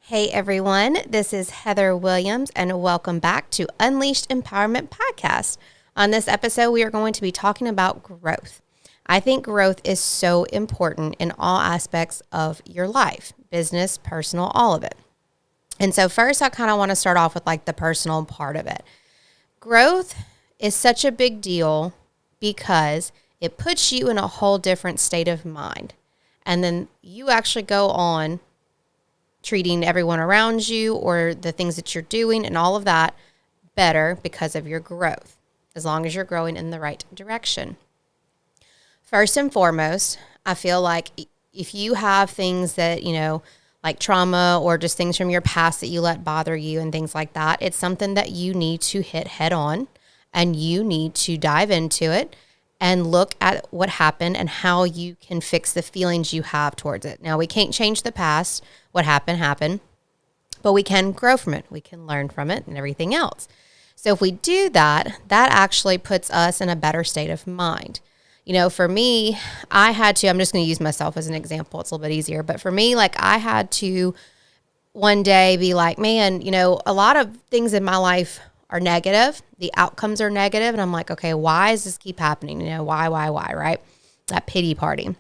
Hey everyone, this is Heather Williams, and welcome back to Unleashed Empowerment Podcast. On this episode, we are going to be talking about growth. I think growth is so important in all aspects of your life, business, personal, all of it. And so first, I kind of want to start off with like the personal part of it. Growth is such a big deal because it puts you in a whole different state of mind. And then you actually go on treating everyone around you or the things that you're doing and all of that better because of your growth, as long as you're growing in the right direction. First and foremost, I feel like if you have things that, like trauma or just things from your past that you let bother you and things like that, it's something that you need to hit head on and you need to dive into it and look at what happened and how you can fix the feelings you have towards it. Now, we can't change the past. What happened, but we can grow from it. We can learn from it and everything else. So if we do that, that actually puts us in a better state of mind. For me, I'm just going to use myself as an example. It's a little bit easier. But for me, like I had to one day be like, man, a lot of things in my life are negative. The outcomes are negative. And I'm like, okay, why does this keep happening? Why, right? That pity party.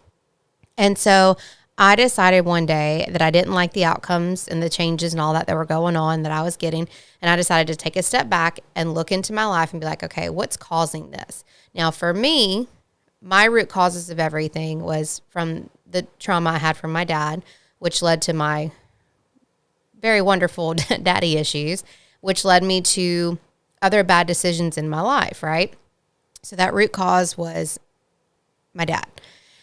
And so I decided one day that I didn't like the outcomes and the changes and all that were going on that I was getting. And I decided to take a step back and look into my life and be like, okay, what's causing this? Now, for me, my root causes of everything was from the trauma I had from my dad, which led to my very wonderful daddy issues, which led me to other bad decisions in my life, right? So that root cause was my dad.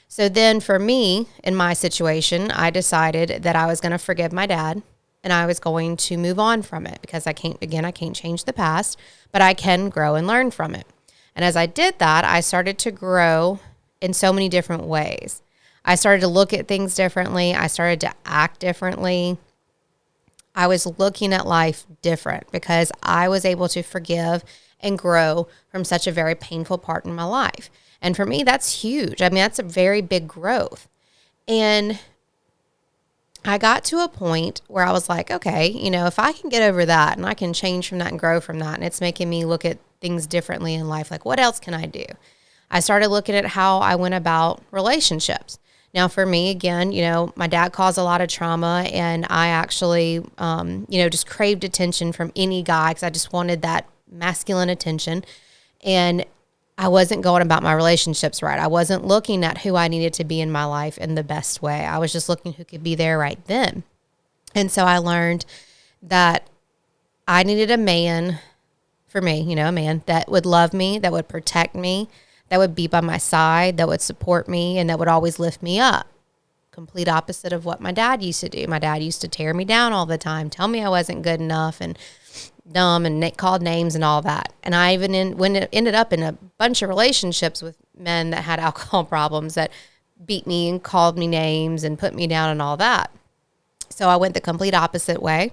So then for me, in my situation, I decided that I was going to forgive my dad and I was going to move on from it because I can't change the past, but I can grow and learn from it. And as I did that, I started to grow in so many different ways. I started to look at things differently. I started to act differently. I was looking at life different because I was able to forgive and grow from such a very painful part in my life. And for me, that's huge. I mean, that's a very big growth. And I got to a point where I was like, okay, if I can get over that and I can change from that and grow from that, and it's making me look at things differently in life, like what else can I do? I started looking at how I went about relationships. Now, for me, again, my dad caused a lot of trauma, and I actually, just craved attention from any guy because I just wanted that masculine attention. And I wasn't going about my relationships right. I wasn't looking at who I needed to be in my life in the best way. I was just looking who could be there right then. And so I learned that I needed a man for me, a man that would love me, that would protect me, that would be by my side, that would support me, and that would always lift me up. Complete opposite of what my dad used to do. My dad used to tear me down all the time, tell me I wasn't good enough and dumb and called names and all that. And I even ended up in a bunch of relationships with men that had alcohol problems that beat me and called me names and put me down and all that. So I went the complete opposite way.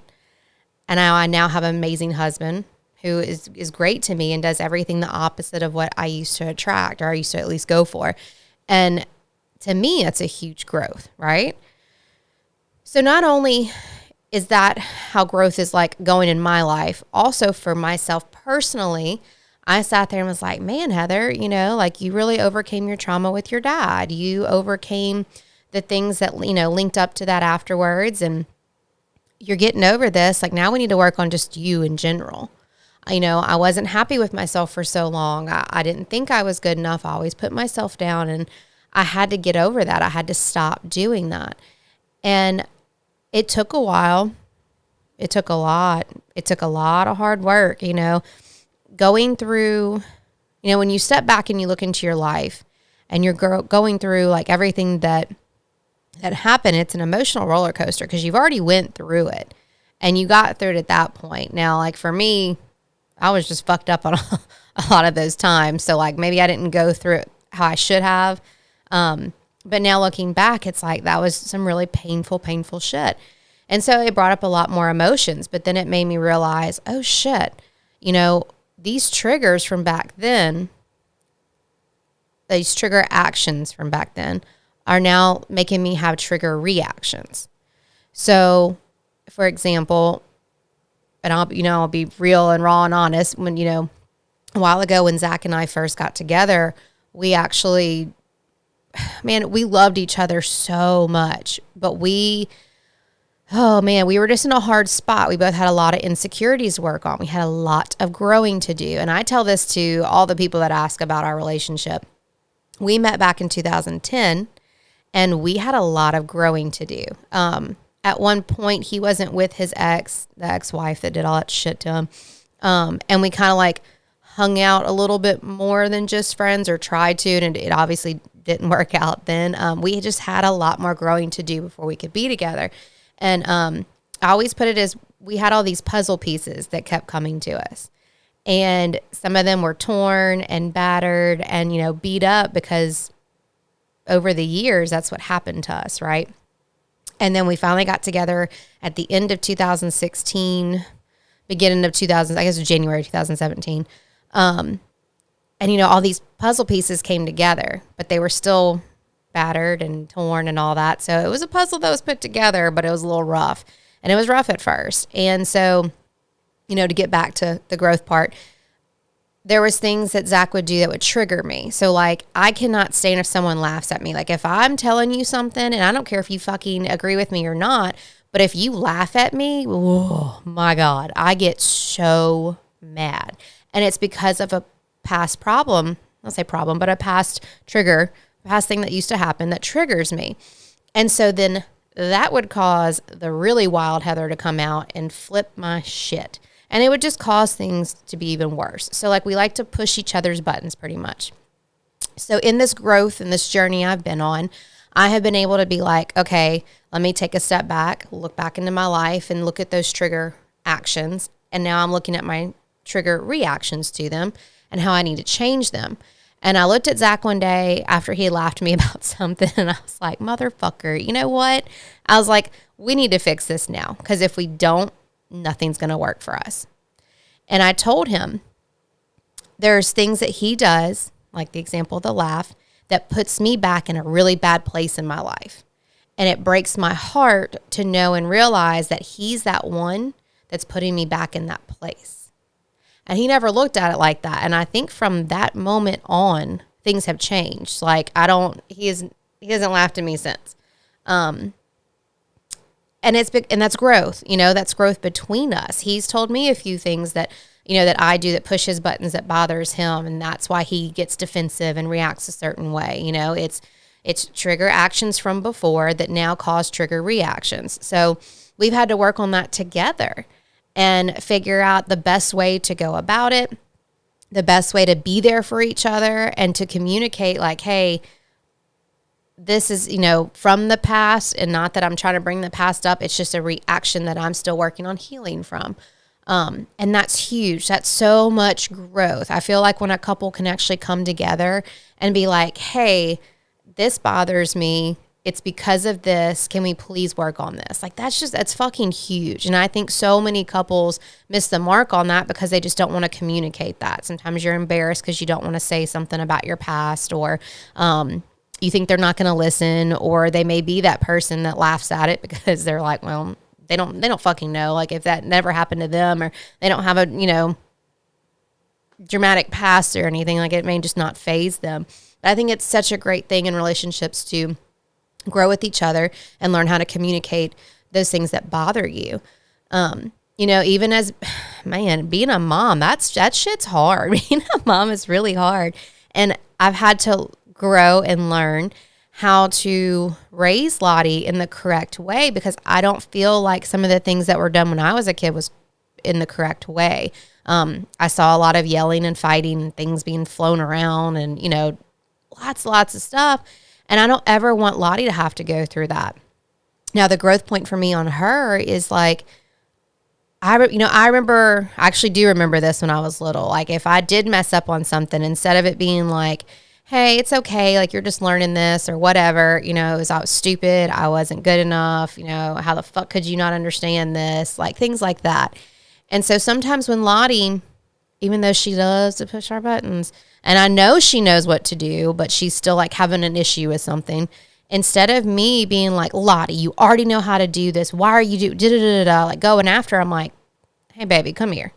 And I now have an amazing husband who is great to me and does everything the opposite of what I used to attract, or I used to at least go for. And to me, that's a huge growth, right? So not only is that how growth is like going in my life, also for myself personally, I sat there and was like, man, Heather, like you really overcame your trauma with your dad. You overcame the things that, linked up to that afterwards. And you're getting over this. Like now we need to work on just you in general. I wasn't happy with myself for so long. I didn't think I was good enough. I always put myself down, and I had to get over that. I had to stop doing that. And it took a while. It took a lot. It took a lot of hard work, going through, when you step back and you look into your life and you're going through like everything that happened, it's an emotional roller coaster because you've already went through it and you got through it at that point. Now, like for me, I was just fucked up on a lot of those times. So like maybe I didn't go through it how I should have. But now looking back, it's like that was some really painful shit. And so it brought up a lot more emotions, but then it made me realize, oh shit, these triggers from back then, these trigger actions from back then are now making me have trigger reactions. So for example, and I'll be real and raw and honest. When, a while ago when Zach and I first got together, we actually, man, we loved each other so much, but we were just in a hard spot. We both had a lot of insecurities to work on. We had a lot of growing to do. And I tell this to all the people that ask about our relationship. We met back in 2010 and we had a lot of growing to do. At one point, he wasn't with his ex, the ex-wife that did all that shit to him. And we kind of like hung out a little bit more than just friends, or tried to, and it obviously didn't work out then. We just had a lot more growing to do before we could be together. And I always put it as, we had all these puzzle pieces that kept coming to us. And some of them were torn and battered and, beat up, because over the years, that's what happened to us, right? And then we finally got together at the end of 2016, beginning of January 2017. And, all these puzzle pieces came together, but they were still battered and torn and all that. So it was a puzzle that was put together, but it was a little rough. And it was rough at first. And so, to get back to the growth part, there was things that Zach would do that would trigger me. So like, I cannot stand if someone laughs at me. Like if I'm telling you something, and I don't care if you fucking agree with me or not, but if you laugh at me, oh my God, I get so mad. And it's because of a past problem. I'll say problem, but a past trigger, past thing that used to happen that triggers me. And so then that would cause the really wild Heather to come out and flip my shit. And it would just cause things to be even worse. So like, we like to push each other's buttons pretty much. So in this growth and this journey I've been on, I have been able to be like, okay, let me take a step back, look back into my life and look at those trigger actions. And now I'm looking at my trigger reactions to them and how I need to change them. And I looked at Zach one day after he laughed at me about something, and I was like, motherfucker, you know what? I was like, we need to fix this now, because if we don't, nothing's going to work for us. And I told him there's things that he does, like the example of the laugh, that puts me back in a really bad place in my life. And it breaks my heart to know and realize that he's that one that's putting me back in that place. And he never looked at it like that. And I think from that moment on, things have changed. Like he hasn't laughed at me since. And it's big, and that's growth, that's growth between us. He's told me a few things that, that I do that push his buttons, that bothers him. And that's why he gets defensive and reacts a certain way. It's trigger actions from before that now cause trigger reactions. So we've had to work on that together and figure out the best way to go about it, the best way to be there for each other, and to communicate like, hey, this is, from the past, and not that I'm trying to bring the past up. It's just a reaction that I'm still working on healing from. And that's huge. That's so much growth. I feel like when a couple can actually come together and be like, hey, this bothers me. It's because of this. Can we please work on this? Like, that's fucking huge. And I think so many couples miss the mark on that because they just don't want to communicate that. Sometimes you're embarrassed because you don't want to say something about your past, or, you think they're not going to listen, or they may be that person that laughs at it because they're like, well, they don't fucking know. Like, if that never happened to them, or they don't have a, dramatic past or anything, like, it may just not faze them. But I think it's such a great thing in relationships to grow with each other and learn how to communicate those things that bother you. Even as, man, being a mom, that shit's hard. Being a mom is really hard. And I've had to grow and learn how to raise Lottie in the correct way, because I don't feel like some of the things that were done when I was a kid was in the correct way. I saw a lot of yelling and fighting and things being flown around and, lots of stuff. And I don't ever want Lottie to have to go through that. Now, the growth point for me on her is like, I actually do remember this when I was little. Like, if I did mess up on something, instead of it being like, hey, it's okay, like, you're just learning this or whatever, I was stupid, I wasn't good enough, how the fuck could you not understand this? Like, things like that. And so sometimes when Lottie, even though she loves to push our buttons, and I know she knows what to do, but she's still like having an issue with something, Instead of me being like, Lottie, you already know how to do this. Why are you like going after? I'm like, hey, baby, come here.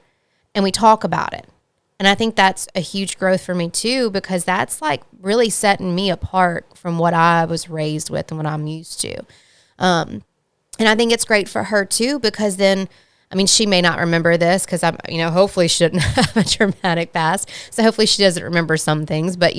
And we talk about it. And I think that's a huge growth for me too, because that's like really setting me apart from what I was raised with and what I'm used to. And I think it's great for her too, because then, I mean, she may not remember this because I'm, hopefully she didn't have a traumatic past. So hopefully she doesn't remember some things, but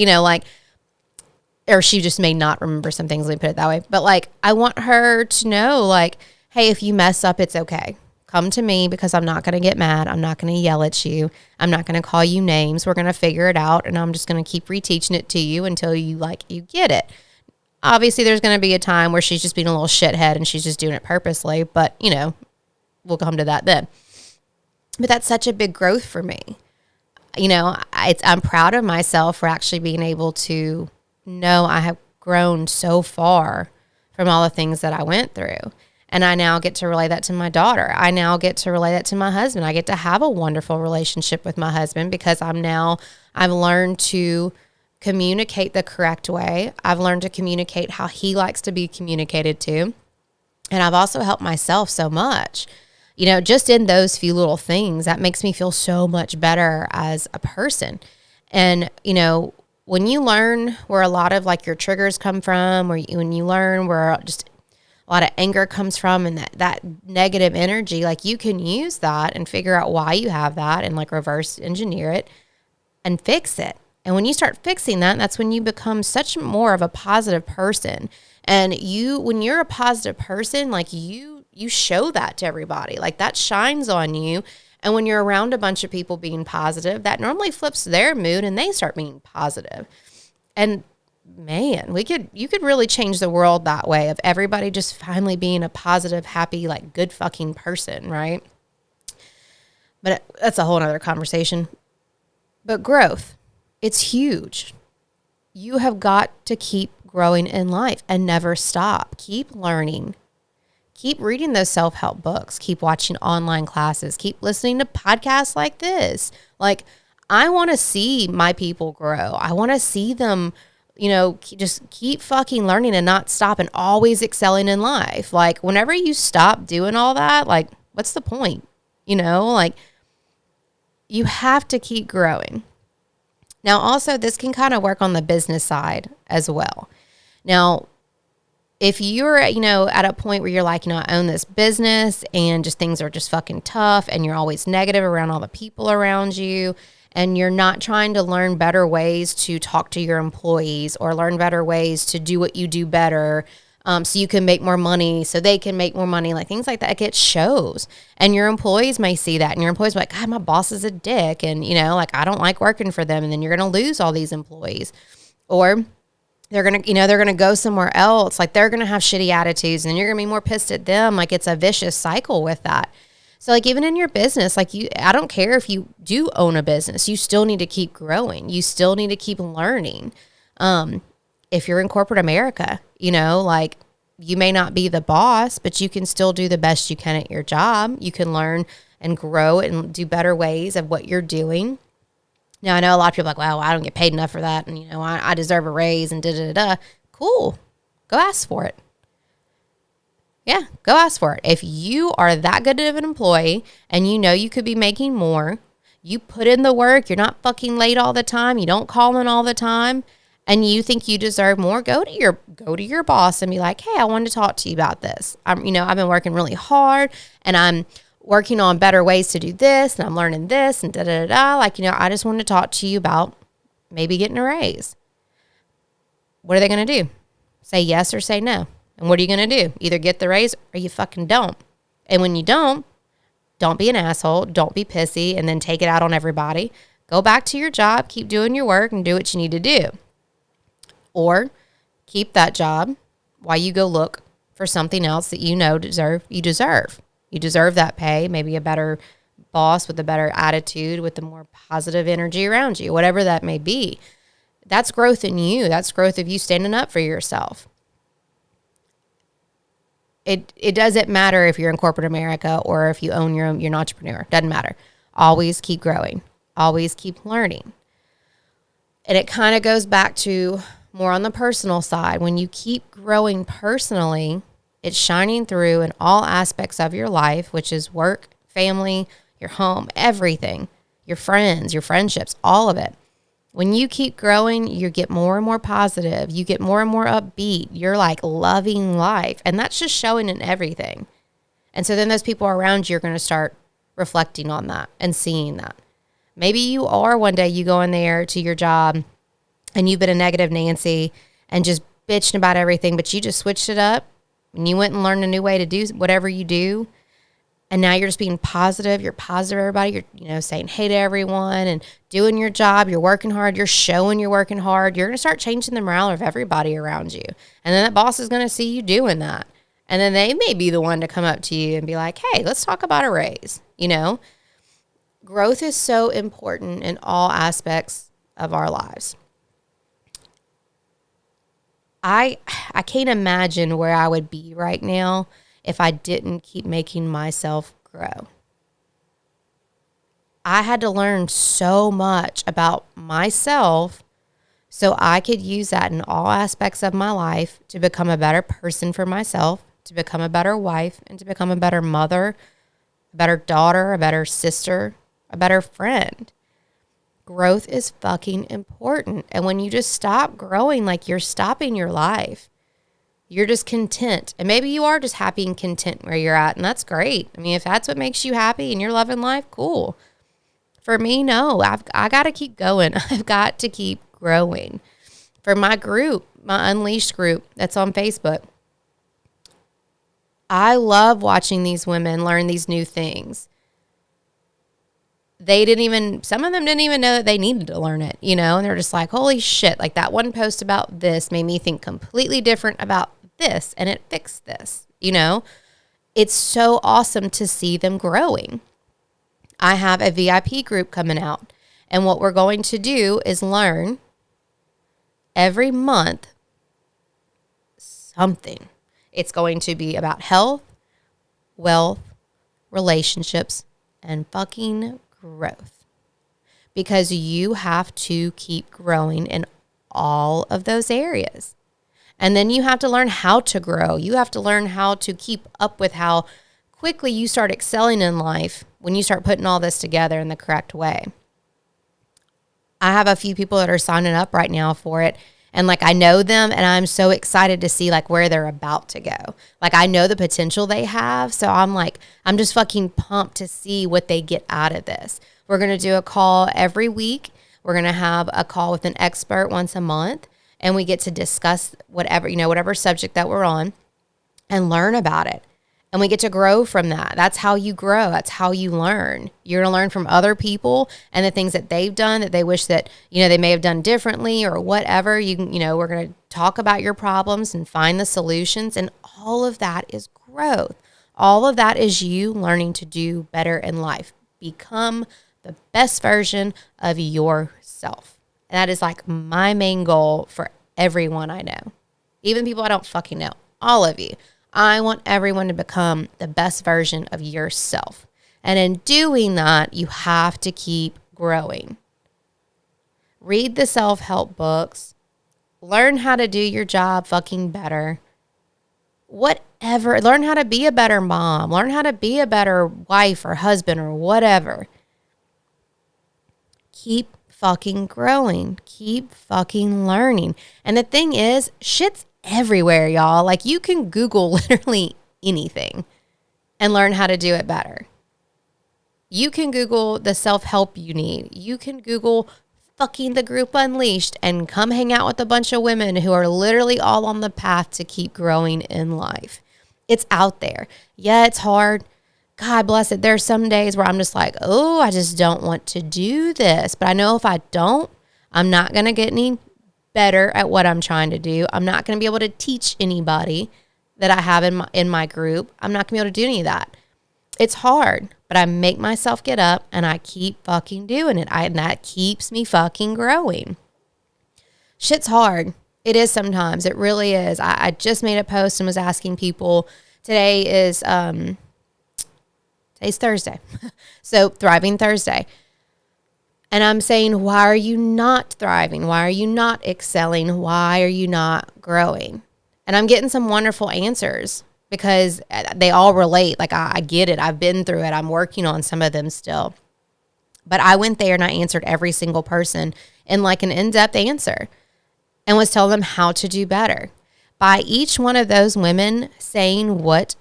or she just may not remember some things, let me put it that way. But like, I want her to know like, hey, if you mess up, it's okay. Come to me because I'm not going to get mad. I'm not going to yell at you. I'm not going to call you names. We're going to figure it out. And I'm just going to keep reteaching it to you until you get it. Obviously, there's going to be a time where she's just being a little shithead and she's just doing it purposely. But, we'll come to that then. But that's such a big growth for me. I'm proud of myself for actually being able to know I have grown so far from all the things that I went through. And I now get to relay that to my daughter. I now get to relay that to my husband. I get to have a wonderful relationship with my husband because I've learned to communicate the correct way. I've learned to communicate how he likes to be communicated to. And I've also helped myself so much, just in those few little things. That makes me feel so much better as a person. And, when you learn where a lot of like your triggers come from, when you learn where just a lot of anger comes from and that negative energy, like you can use that and figure out why you have that and like reverse engineer it and fix it. And when you start fixing that, that's when you become such more of a positive person. And when you're a positive person, like you show that to everybody, like that shines on you. And when you're around a bunch of people being positive, that normally flips their mood and they start being positive. And man, you could really change the world that way, of everybody just finally being a positive, happy, like good fucking person, right? But that's a whole nother conversation. But growth, it's huge. You have got to keep growing in life and never stop. Keep learning. Keep reading those self-help books. Keep watching online classes. Keep listening to podcasts like this. Like, I want to see my people grow. I want to see them, just keep fucking learning and not stop and always excelling in life. Like, whenever you stop doing all that, like, what's the point? Like, you have to keep growing. Now, also, this can kind of work on the business side as well. Now, if you're, at a point where you're like, I own this business and just things are just fucking tough and you're always negative around all the people around you and you're not trying to learn better ways to talk to your employees or learn better ways to do what you do better, so you can make more money, so they can make more money, like things like that, it shows. And your employees may see that and your employees are like, God, my boss is a dick. And, like, I don't like working for them. And then you're going to lose all these employees. Or they're going to go somewhere else. Like, they're going to have shitty attitudes and you're going to be more pissed at them. Like, it's a vicious cycle with that. So like, even in your business, like I don't care if you do own a business, you still need to keep growing. You still need to keep learning. If you're in corporate America, like, you may not be the boss, but you can still do the best you can at your job. You can learn and grow and do better ways of what you're doing. Now, I know a lot of people are like, well, I don't get paid enough for that. And, I deserve a raise and da-da-da-da. Cool. Go ask for it. Yeah, go ask for it. If you are that good of an employee and you could be making more, you put in the work, you're not fucking late all the time, you don't call in all the time, and you think you deserve more, go to your boss and be like, hey, I wanted to talk to you about this. I've been working really hard and I'm working on better ways to do this and I'm learning this and da-da-da-da. Like, I just wanted to talk to you about maybe getting a raise. What are they going to do? Say yes or say no. And what are you going to do? Either get the raise or you fucking don't. And when you don't be an asshole. Don't be pissy and then take it out on everybody. Go back to your job, keep doing your work and do what you need to do. Or keep that job while you go look for something else that you deserve. You deserve that pay, maybe a better boss with a better attitude, with a more positive energy around you, whatever that may be. That's growth in you. That's growth of you standing up for yourself. It doesn't matter if you're in corporate America or if you own your own, you're an entrepreneur. Doesn't matter. Always keep growing. Always keep learning. And it kind of goes back to more on the personal side. When you keep growing personally, it's shining through in all aspects of your life, which is work, family, your home, everything, your friends, your friendships, all of it. When you keep growing, you get more and more positive. You get more and more upbeat. You're like loving life. And that's just showing in everything. And so then those people around you are going to start reflecting on that and seeing that. Maybe you are one day you go in there to your job and you've been a negative Nancy and just bitching about everything, but you just switched it up and you went and learned a new way to do whatever you do. And now you're just being positive. You're positive, everybody. You're, saying hey to everyone and doing your job. You're working hard. You're showing you're working hard. You're going to start changing the morale of everybody around you. And then that boss is going to see you doing that. And then they may be the one to come up to you and be like, hey, let's talk about a raise. Growth is so important in all aspects of our lives. I can't imagine where I would be right now if I didn't keep making myself grow. I had to learn so much about myself so I could use that in all aspects of my life to become a better person for myself, to become a better wife, and to become a better mother, a better daughter, a better sister, a better friend. Growth is fucking important. And when you just stop growing, like you're stopping your life. You're just content. And maybe you are just happy and content where you're at. And that's great. I mean, if that's what makes you happy and you're loving life, cool. For me, no. I got to keep going. I've got to keep growing. For my group, my Unleashed group that's on Facebook, I love watching these women learn these new things. Some of them didn't even know that they needed to learn it, and they're just like, holy shit, like that one post about this made me think completely different about this and it fixed this, It's so awesome to see them growing. I have a VIP group coming out, and what we're going to do is learn every month something. It's going to be about health, wealth, relationships, and fucking growth, because you have to keep growing in all of those areas. And then you have to learn how to grow. You have to learn how to keep up with how quickly you start excelling in life when you start putting all this together in the correct way. I have a few people that are signing up right now for it. And I know them, and I'm so excited to see where they're about to go. I know the potential they have. So I'm just fucking pumped to see what they get out of this. We're going to do a call every week. We're going to have a call with an expert once a month, and we get to discuss whatever subject that we're on and learn about it. And we get to grow from that. That's how you grow. That's how you learn. You're going to learn from other people and the things that they've done that they wish that, they may have done differently or whatever. We're going to talk about your problems and find the solutions. And all of that is growth. All of that is you learning to do better in life. Become the best version of yourself. And that is my main goal for everyone I know. Even people I don't fucking know. All of you. I want everyone to become the best version of yourself. And in doing that, you have to keep growing. Read the self-help books. Learn how to do your job fucking better. Whatever. Learn how to be a better mom. Learn how to be a better wife or husband or whatever. Keep fucking growing. Keep fucking learning. And the thing is, shit's everywhere, y'all. You can Google literally anything and learn how to do it better. You can Google the self-help you need. You can Google fucking the group Unleashed and come hang out with a bunch of women who are literally all on the path to keep growing in life. It's out there. Yeah, it's hard. God bless it. There's some days where I'm just like, oh, I just don't want to do this. But I know if I don't, I'm not going to get any better at what I'm trying to do. I'm not going to be able to teach anybody that I have in my group. I'm not going to be able to do any of that. It's hard, but I make myself get up and I keep fucking doing it. And that keeps me fucking growing. Shit's hard. It is sometimes. It really is. I just made a post and was asking people. Today's Thursday. So Thriving Thursday. And I'm saying, why are you not thriving? Why are you not excelling? Why are you not growing? And I'm getting some wonderful answers because they all relate. Like, I get it. I've been through it. I'm working on some of them still. But I went there and I answered every single person in like an in-depth answer and was telling them how to do better. By each one of those women saying what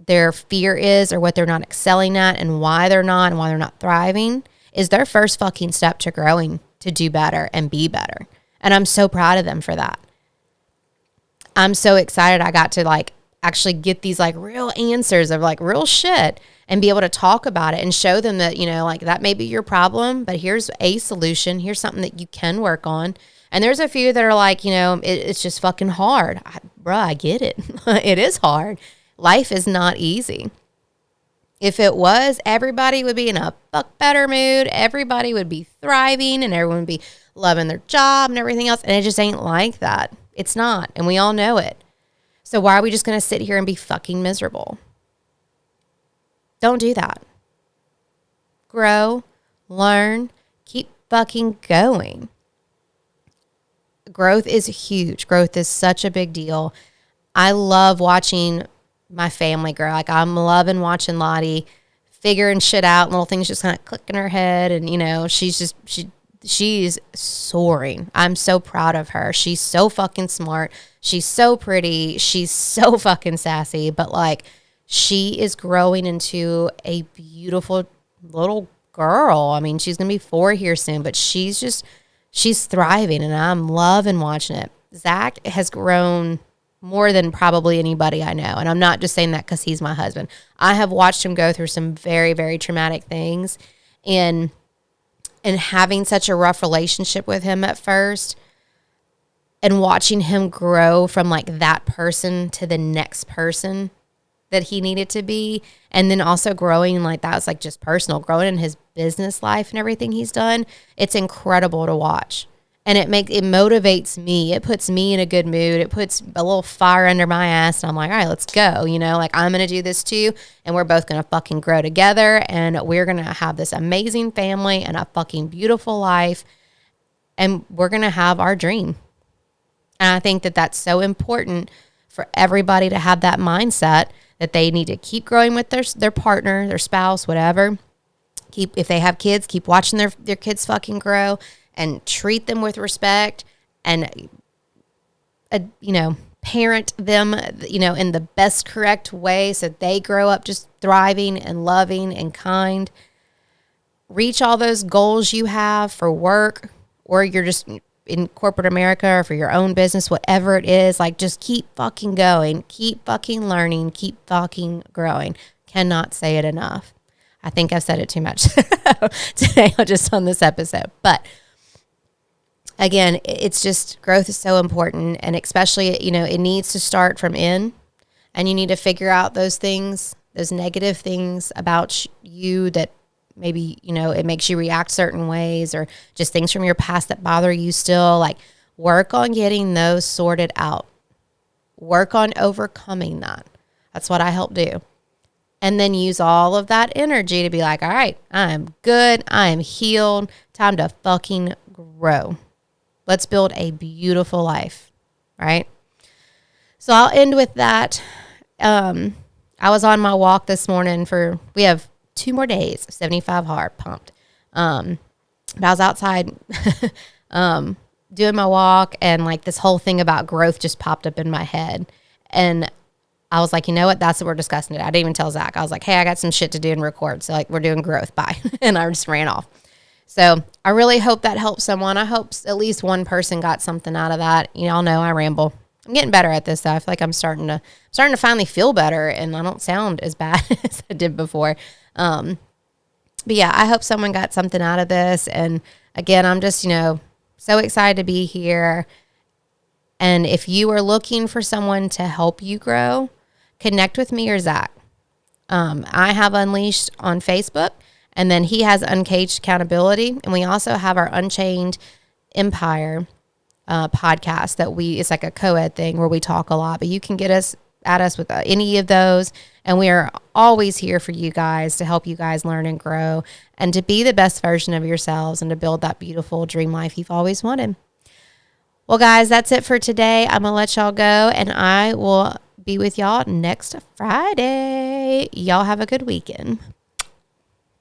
their fear is or what they're not excelling at and why they're not thriving is their first fucking step to growing, to do better and be better. And I'm so proud of them for that. I'm so excited I got to like actually get these like real answers of like real shit and be able to talk about it and show them that, you know, like that may be your problem, but here's a solution. Here's something that you can work on. And there's a few that are like, you know, it's just fucking hard. I get it. It is hard. Life is not easy. If it was, everybody would be in a fuck better mood. Everybody would be thriving and everyone would be loving their job and everything else. And it just ain't like that. It's not. And we all know it. So why are we just going to sit here and be fucking miserable? Don't do that. Grow, learn, keep fucking going. Growth is huge. Growth is such a big deal. I love watching my family grow. Like, I'm loving watching Lottie figuring shit out, little things just kind of click in her head. And, you know, she's soaring. I'm so proud of her. She's so fucking smart. She's so pretty. She's so fucking sassy. But like, she is growing into a beautiful little girl. I mean, she's going to be 4 here soon, but she's thriving and I'm loving watching it. Zach has grown more than probably anybody I know. And I'm not just saying that because he's my husband. I have watched him go through some very, very traumatic things. And having such a rough relationship with him at first and watching him grow from like that person to the next person that he needed to be. And then also growing like that was like just personal, growing in his business life and everything he's done. It's incredible to watch. And it motivates me. It puts me in a good mood. It puts a little fire under my ass. And I'm like, all right, let's go. You know, like I'm going to do this too. And we're both going to fucking grow together. And we're going to have this amazing family and a fucking beautiful life. And we're going to have our dream. And I think that that's so important for everybody to have that mindset that they need to keep growing with their partner, their spouse, whatever. If they have kids, keep watching their kids fucking grow. And treat them with respect and, you know, parent them, you know, in the best correct way so they grow up just thriving and loving and kind. Reach all those goals you have for work or you're just in corporate America or for your own business, whatever it is. Like, just keep fucking going. Keep fucking learning. Keep fucking growing. Cannot say it enough. I think I've said it too much today just on this episode. But again, it's just growth is so important. And especially, you know, it needs to start from in. And you need to figure out those things, those negative things about you that maybe, you know, it makes you react certain ways or just things from your past that bother you still. Like, work on getting those sorted out. Work on overcoming that. That's what I help do. And then use all of that energy to be like, all right, I'm good. I'm healed. Time to fucking grow. Let's build a beautiful life, right? So I'll end with that. I was on my walk this morning we have 2 more days of 75 hard, pumped. But I was outside doing my walk and like this whole thing about growth just popped up in my head. And I was like, you know what? That's what we're discussing today. I didn't even tell Zach. I was like, hey, I got some shit to do and record. So like, we're doing growth. Bye. And I just ran off. So I really hope that helps someone. I hope at least one person got something out of that. You all know I ramble. I'm getting better at this though. I feel like I'm starting to finally feel better and I don't sound as bad as I did before. But yeah, I hope someone got something out of this. And again, I'm just, you know, so excited to be here. And if you are looking for someone to help you grow, connect with me or Zach. I have Unleashed on Facebook. And then he has Uncaged Accountability. And we also have our Unchained Empire podcast it's like a co-ed thing where we talk a lot. But you can get us at us with any of those. And we are always here for you guys to help you guys learn and grow and to be the best version of yourselves and to build that beautiful dream life you've always wanted. Well, guys, that's it for today. I'm going to let y'all go, and I will be with y'all next Friday. Y'all have a good weekend.